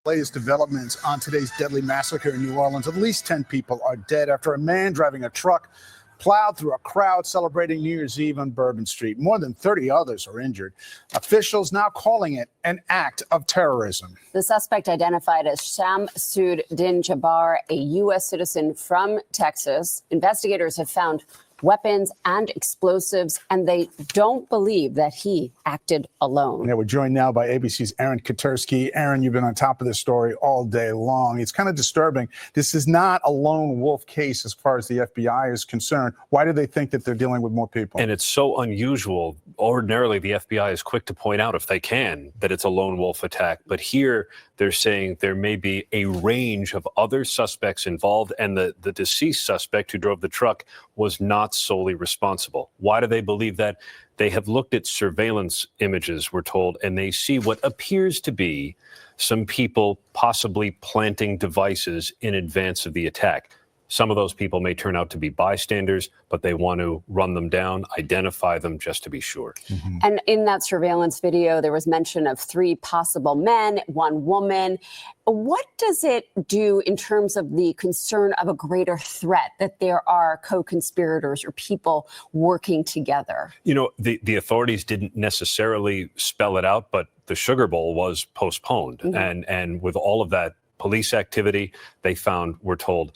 Latest developments on today's deadly massacre in New Orleans. At least 10 people are dead after a man driving a truck plowed through a crowd celebrating New Year's Eve on Bourbon Street. More than 30 others are injured. Officials now calling it an act of terrorism. The suspect, identified as Shamsuddin Jabbar, a U.S. citizen from Texas. Investigators have found weapons and explosives, and they don't believe that he acted alone. Yeah, we're joined now by ABC's Aaron Katersky. Aaron, you've been on top of this story all day long. It's kind of disturbing. This is not a lone wolf case as far as the FBI is concerned. Why do they think that they're dealing with more people? And it's so unusual. Ordinarily, the FBI is quick to point out, if they can, that it's a lone wolf attack. But here, they're saying there may be a range of other suspects involved, and the deceased suspect who drove the truck was not solely responsible. Why do they believe that? They have looked at surveillance images, we're told, and they see what appears to be some people possibly planting devices in advance of the attack. Some of those people may turn out to be bystanders, but they want to run them down, identify them just to be sure. Mm-hmm. And in that surveillance video, there was mention of 3 possible men, 1 woman. What does it do in terms of the concern of a greater threat, that there are co-conspirators or people working together? You know, the authorities didn't necessarily spell it out, but the Sugar Bowl was postponed. Mm-hmm. And with all of that police activity, they found, we're told,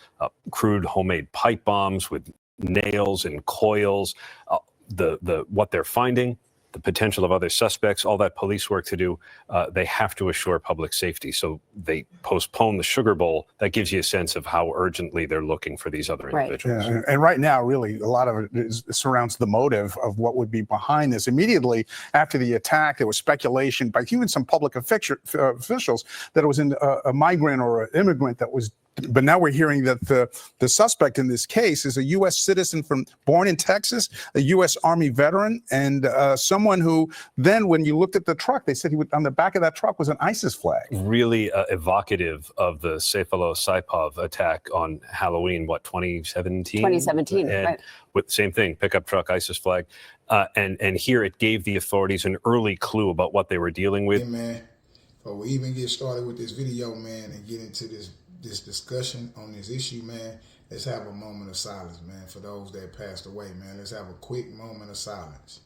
crude homemade pipe bombs with nails and coils. What they're finding, the potential of other suspects, all that police work to do, they have to assure public safety. So they postpone the Sugar Bowl. That gives you a sense of how urgently they're looking for these other individuals. Yeah, and right now, really, a lot of it surrounds the motive of what would be behind this. Immediately after the attack, there was speculation by even some public officials that it was a migrant or an immigrant that was. But now we're hearing that the suspect in this case is a U.S. citizen born in Texas, a U.S. Army veteran, and someone who then, when you looked at the truck, they said on the back of that truck was an ISIS flag. Really evocative of the Sayfullah Saipov attack on Halloween, 2017? 2017, right. With the same thing, pickup truck, ISIS flag. And here it gave the authorities an early clue about what they were dealing with. Hey, man, before we even get started with this video, man, and get into this discussion on this issue, man, let's have a moment of silence, man, for those that passed away, man. Let's have a quick moment of silence.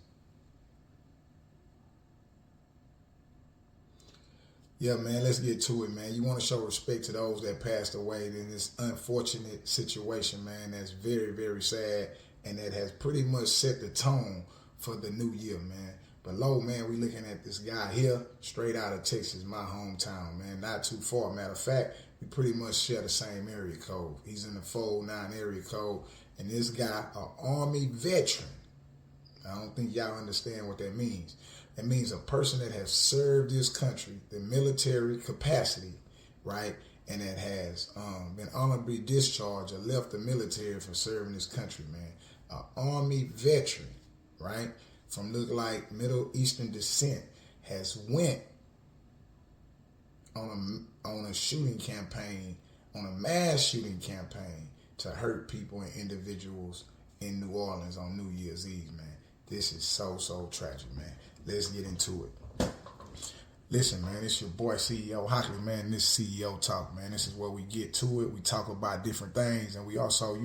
Yeah, man, let's get to it, man. You want to show respect to those that passed away in this unfortunate situation, man. That's very, very sad, and that has pretty much set the tone for the new year, man. Below, man, we looking at this guy here, straight out of Texas, my hometown, man. Not too far. Matter of fact, we pretty much share the same area code. He's in the 409 area code, and this guy, an Army veteran. I don't think y'all understand what that means. That means a person that has served this country, the military capacity, right, and that has been honorably discharged or left the military for serving this country, man. An Army veteran, right, from look like Middle Eastern descent, has went on a shooting campaign, on a mass shooting campaign to hurt people and individuals in New Orleans on New Year's Eve, man. This is so, so tragic, man. Let's get into it. Listen, man, it's your boy CEO Hockley, man. This CEO Talk, man. This is where we get to it. We talk about different things, and we also,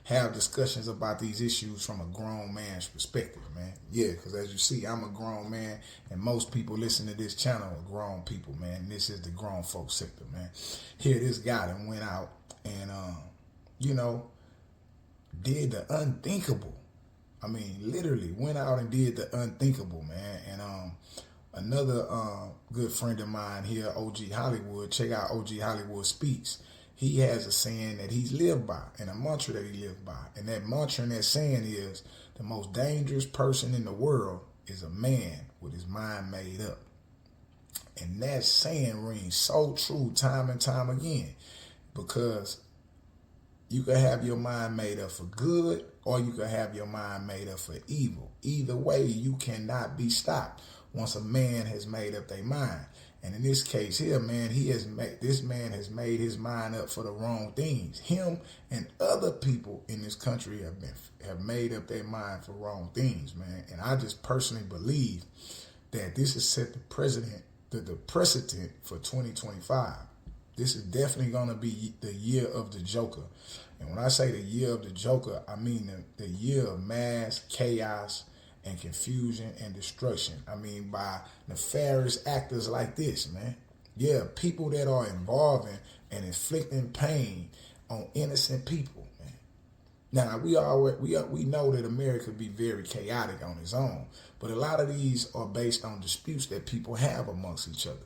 have discussions about these issues from a grown man's perspective, man. Yeah, because as you see, I'm a grown man, and most people listen to this channel are grown people, man. And this is the grown folk sector, man. Here, this guy that went out and, did the unthinkable. I mean, literally went out and did the unthinkable, man. And another good friend of mine here, OG Hollywood, check out OG Hollywood Speaks. He has a saying that he's lived by and a mantra that he lived by. And that mantra and that saying is, the most dangerous person in the world is a man with his mind made up. And that saying rings so true time and time again, because you can have your mind made up for good, or you can have your mind made up for evil. Either way, you cannot be stopped once a man has made up their mind. And in this case here, man, this man has made his mind up for the wrong things. Him and other people in this country have made up their mind for wrong things, man. And I just personally believe that this has set the precedent for 2025. This is definitely going to be the year of the Joker. And when I say the year of the Joker, I mean the year of mass chaos and confusion and destruction. I mean, by nefarious actors like this, man. Yeah, people that are involving and inflicting pain on innocent people, man. Now, we know that America be very chaotic on its own, but a lot of these are based on disputes that people have amongst each other.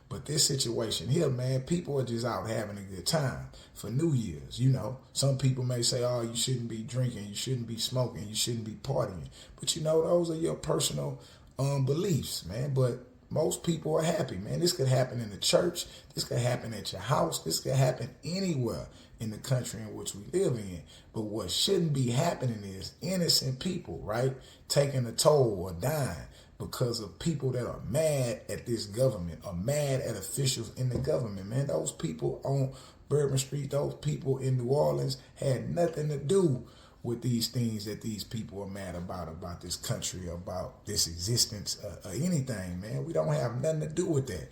But this situation here, man, people are just out having a good time for New Year's. You know, some people may say, oh, you shouldn't be drinking, you shouldn't be smoking, you shouldn't be partying. But, you know, those are your personal beliefs, man. But most people are happy, man. This could happen in the church. This could happen at your house. This could happen anywhere in the country in which we live in. But what shouldn't be happening is innocent people, right, taking a toll or dying because of people that are mad at this government or mad at officials in the government, man. Those people on Bourbon Street, those people in New Orleans had nothing to do with these things that these people are mad about this country, about this existence, or anything, man. We don't have nothing to do with that.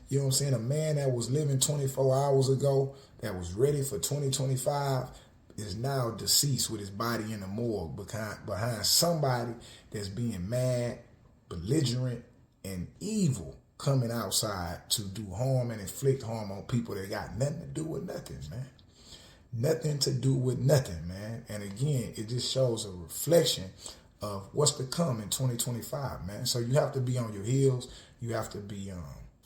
You know what I'm saying? A man that was living 24 hours ago, that was ready for 2025, is now deceased with his body in the morgue behind somebody that's being mad, belligerent, and evil, coming outside to do harm and inflict harm on people that got nothing to do with nothing, man. Nothing to do with nothing, man. And again, it just shows a reflection of what's to come in 2025, man. So you have to be on your heels. You have to be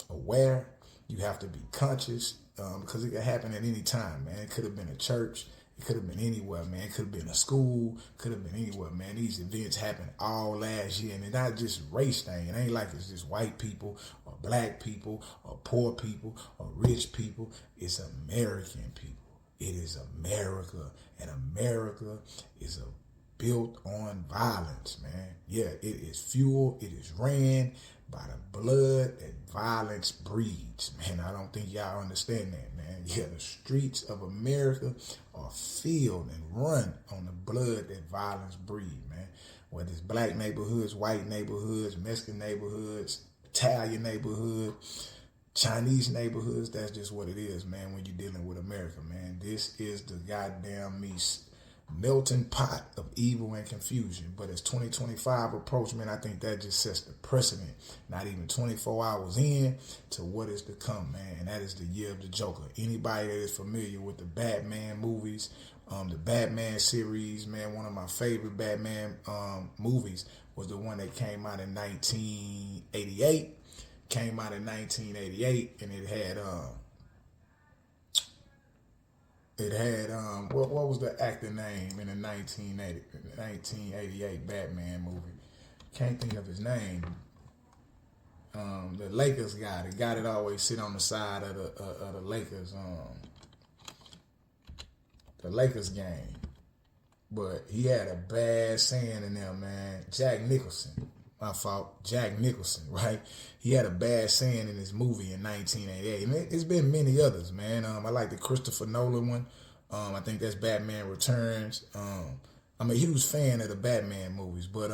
aware. You have to be conscious because it could happen at any time, man. It could have been a church. It could have been anywhere, man. It could have been a school. Could have been anywhere, man. These events happened all last year, and it's not just race thing. It ain't like it's just white people or black people or poor people or rich people. It's American people. It is America, and America is built on violence, man. Yeah, it is fueled, it is ran by the blood that violence breeds, man. I don't think y'all understand that, man. Yeah, the streets of America are filled and run on the blood that violence breeds, man. Whether it's black neighborhoods, white neighborhoods, Mexican neighborhoods, Italian neighborhoods, Chinese neighborhoods, that's just what it is, man, when you're dealing with America, man. This is the goddamn melting pot of evil and confusion. But as 2025 approach, man, I think that just sets the precedent, not even 24 hours in, to what is to come, man. And that is the year of the Joker. Anybody that is familiar with the Batman movies, the Batman series, man, one of my favorite Batman movies was the one that came out in 1988. Came out in 1988, and it had what was the actor name in the 1988 Batman movie? Can't think of his name. The Lakers guy, the guy that always sit on the side of the Lakers game, but he had a bad saying in there, man. Jack Nicholson. My fault, Jack Nicholson, right? He had a bad saying in his movie in 1988. And it's been many others, man. I like the Christopher Nolan one. I think that's Batman Returns. I'm a huge fan of the Batman movies, but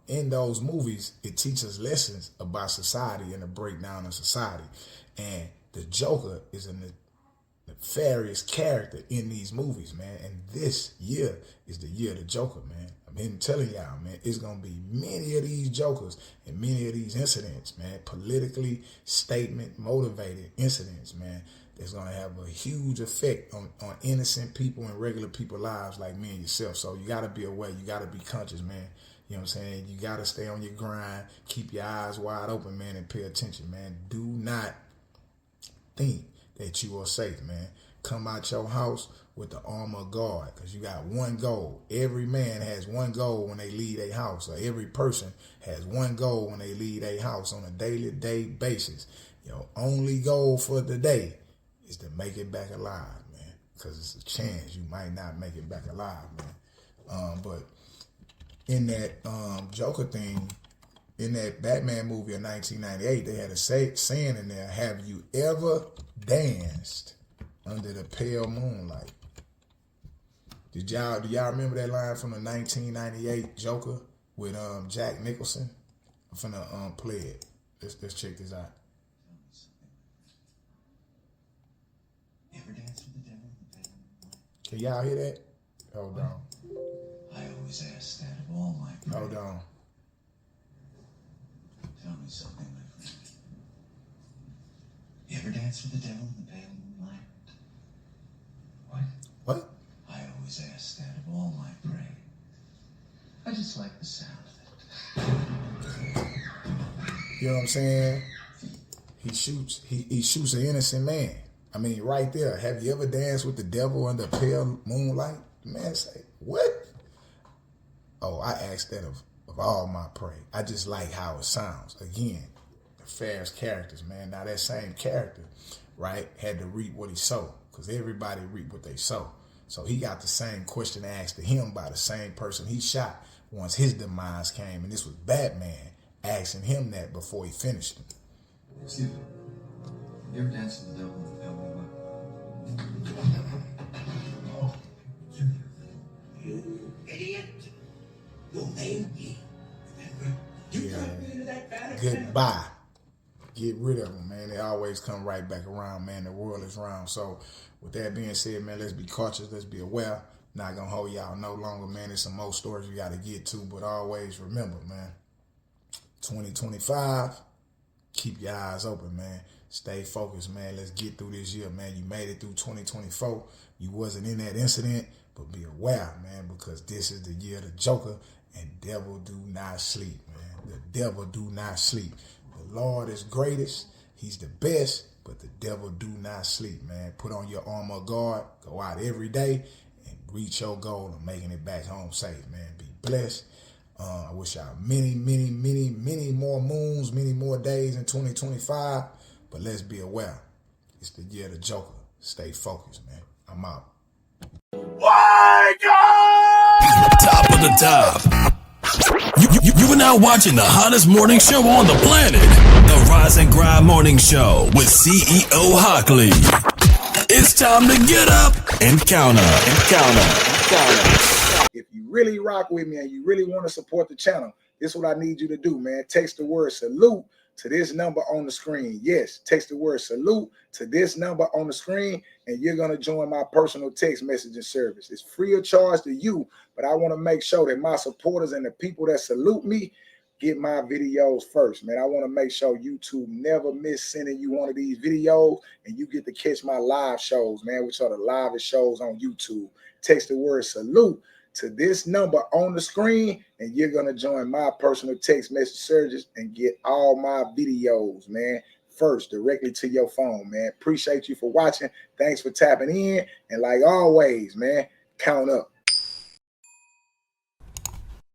in those movies, it teaches lessons about society and the breakdown of society. And the Joker is a nefarious character in these movies, man. And this year is the year of the Joker, man. I've been telling y'all, man, it's going to be many of these Jokers and many of these incidents, man, politically statement motivated incidents, man, that's going to have a huge effect on innocent people and regular people's lives like me and yourself. So you got to be aware. You got to be conscious, man. You know what I'm saying? You got to stay on your grind, keep your eyes wide open, man, and pay attention, man. Do not think that you are safe, man. Come out your house with the armor of God, because you got one goal. Every man has one goal when they leave a house, or every person has one goal when they leave a house on a day basis. Your only goal for the day is to make it back alive, man, because it's a chance you might not make it back alive, man. But in that Joker thing, in that Batman movie of 1998, they had a saying in there: "Have you ever danced under the pale moonlight?" Do y'all remember that line from the 1998 Joker with Jack Nicholson? I'm finna play it. Let's check this out. ever dance with the devil? Can y'all hear that? Hold on. I always ask that of all my prey. Hold on. Tell me something, my friend. You ever dance with the devil in the pale moonlight? What? What? I always ask that of all my prey. I just like the sound of it. You know what I'm saying? He shoots an innocent man. I mean, right there. Have you ever danced with the devil under pale moonlight? The man say, what? Oh, I asked that of all my prey. I just like how it sounds. Again, the Ferris characters, man. Now that same character, right, had to reap what he sowed, because everybody reap what they sow. So he got the same question asked to him by the same person he shot once his demise came, and this was Batman asking him that before he finished him. Excuse me. You ever danced with the devil in the pale moonlight? You idiot. Your name is. Remember? You got me into that bad. Goodbye. Get rid of them, man. They always come right back around, man. The world is round. So with that being said, man, let's be cautious. Let's be aware. Not going to hold y'all no longer, man. There's some more stories we got to get to. But always remember, man, 2025, keep your eyes open, man. Stay focused, man. Let's get through this year, man. You made it through 2024. You wasn't in that incident, but be aware, man, because this is the year of the Joker, and devil do not sleep, man. The devil do not sleep. The Lord is greatest. He's the best, but the devil do not sleep, man. Put on your armor guard. Go out every day and reach your goal of making it back home safe, man. Be blessed. I wish y'all many, many, many, many more moons, many more days in 2025. But let's be aware. It's the year of the Joker. Stay focused, man. I'm out. Top of the top. You are now watching the hottest morning show on the planet. The Rise and Grind Morning Show with CEO Hockley. It's time to get up and count up. If you really rock with me and you really want to support the channel, this is what I need you to do, man. Text the word salute to this number on the screen. Yes, text the word salute to this number on the screen, and you're going to join my personal text messaging service. It's free of charge to you, but I want to make sure that my supporters and the people that salute me get my videos first, man. I want to make sure YouTube never miss sending you one of these videos, and you get to catch my live shows, man, which are the livest shows on YouTube. Text the word salute to this number on the screen, and you're going to join my personal text message service and get all my videos, man, first, directly to your phone, man. Appreciate you for watching. Thanks for tapping in. And like always, man, count up.